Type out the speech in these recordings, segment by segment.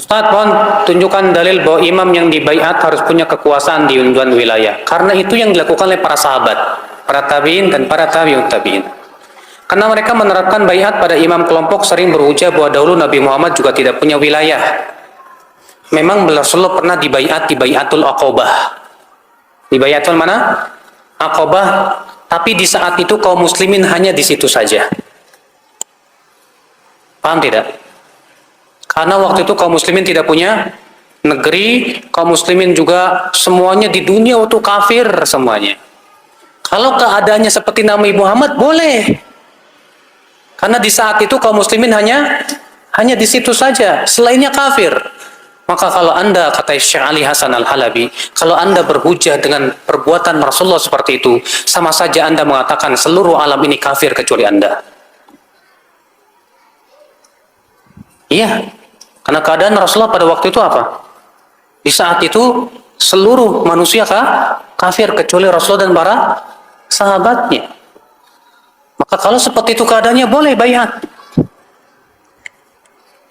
Ustaz, mohon tunjukkan dalil bahwa imam yang dibaiat harus punya kekuasaan di unduan wilayah. Karena itu yang dilakukan oleh para sahabat, para tabi'in dan para tabi'ut tabi'in. Karena mereka menerapkan baiat pada imam kelompok sering berhujah bahwa dahulu Nabi Muhammad juga tidak punya wilayah. Memang Rasulullah pernah dibaiat di Baiatul Aqobah. Di Baiatul mana? Aqobah. Tapi di saat itu kaum muslimin hanya di situ saja. Paham tidak? Karena waktu itu kaum muslimin tidak punya negeri, kaum muslimin juga semuanya di dunia waktu kafir semuanya. Kalau keadaannya seperti Nabi Muhammad boleh. Karena di saat itu kaum muslimin hanya di situ saja, selainnya kafir. Maka kalau Anda, kata Syekh Ali Hasan Al-Halabi, kalau Anda berhujah dengan perbuatan Rasulullah seperti itu, sama saja Anda mengatakan seluruh alam ini kafir kecuali Anda. Iya. Karena keadaan Rasulullah pada waktu itu apa? Di saat itu seluruh manusia kafir kecuali Rasulullah dan para sahabatnya. Maka kalau seperti itu keadaannya boleh baiat.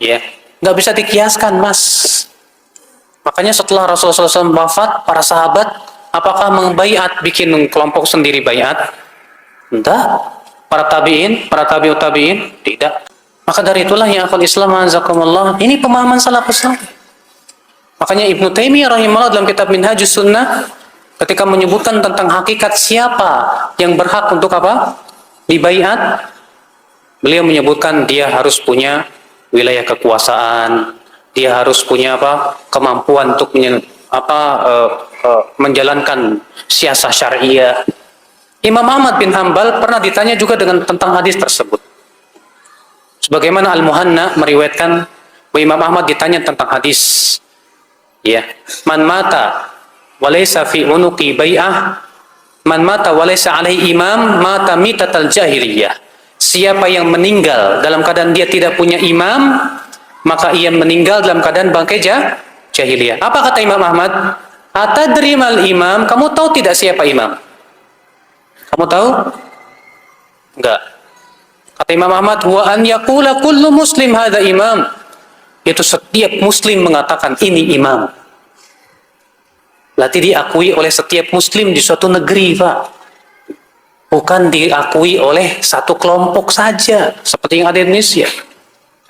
Ya, nggak bisa dikiaskan, Mas. Makanya setelah Rasulullah SAW wafat, para sahabat apakah membaiat bikin kelompok sendiri baiat? Enggak. Para tabi'in, para tabi'ut tabi'in tidak. Maka dari itulah ya akhul Islam azakumullah, ini pemahaman salafus saleh. Makanya Ibnu Taimiyah rahimahullah dalam kitab Minhajus Sunnah ketika menyebutkan tentang hakikat siapa yang berhak untuk apa? Dibaiat, beliau menyebutkan dia harus punya wilayah kekuasaan, dia harus punya apa? Kemampuan untuk menjalankan siasah syariah. Imam Ahmad bin Hanbal pernah ditanya juga tentang hadis tersebut. Sebagaimana Al-Muhanna meriwayatkan bahwa Imam Ahmad ditanya tentang hadis, ya, man mata walaysa fi unuqi bai'ah, man mata walaysa alaihi imam mata mitatal jahiliyah. Siapa yang meninggal dalam keadaan dia tidak punya imam, maka ia meninggal dalam keadaan bangkai jahiliyah. Apa kata Imam Ahmad? Atadri mal imam? Kamu tahu tidak siapa imam? Kamu tahu? Enggak. Kata Imam Ahmad, wa an yaqula kullu muslim hadza imam. Itu setiap muslim mengatakan ini imam. Berarti diakui oleh setiap muslim di suatu negeri, Pak. Bukan diakui oleh satu kelompok saja, seperti yang ada di Indonesia.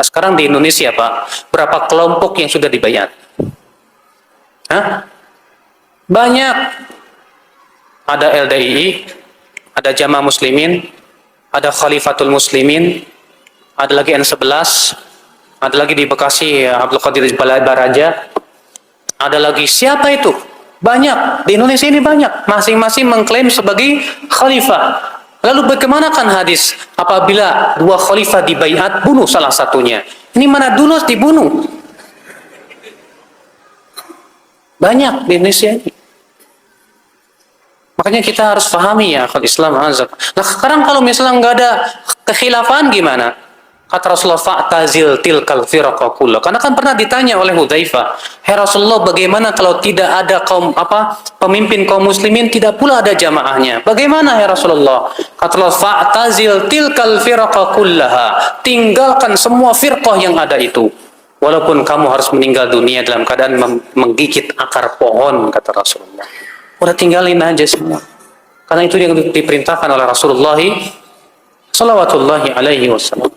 Nah, sekarang di Indonesia, Pak, berapa kelompok yang sudah dibaiat? Hah? Banyak. Ada LDII, ada Jamaah Muslimin, ada Khalifatul Muslimin, ada lagi N11, ada lagi di Bekasi Abdul Qadir Baraja, ada lagi siapa itu? Banyak, di Indonesia ini banyak, masing-masing mengklaim sebagai khalifah. Lalu bagaimanakah hadis apabila dua khalifah dibaiat, bunuh salah satunya? Ini mana dulu dibunuh? Banyak di Indonesia ini. Makanya kita harus pahami ya akhul Islam azab. Nah sekarang kalau misalnya nggak ada kekhilafan gimana? Kata Rasulullah, fa'tazil tilkal firqa kullah. Karena kan pernah ditanya oleh Hudzaifah, "Hai Rasulullah, bagaimana kalau tidak ada pemimpin kaum muslimin, tidak pula ada jamaahnya? Bagaimana ya Rasulullah?" Kata Allah, fa'tazil tilkal firqa kullaha. Tinggalkan semua firqah yang ada itu. Walaupun kamu harus meninggal dunia dalam keadaan menggigit akar pohon, kata Rasulullah. Udah tinggalin aja semua. Karena itu yang diperintahkan oleh Rasulullah sallallahu alaihi wasallam.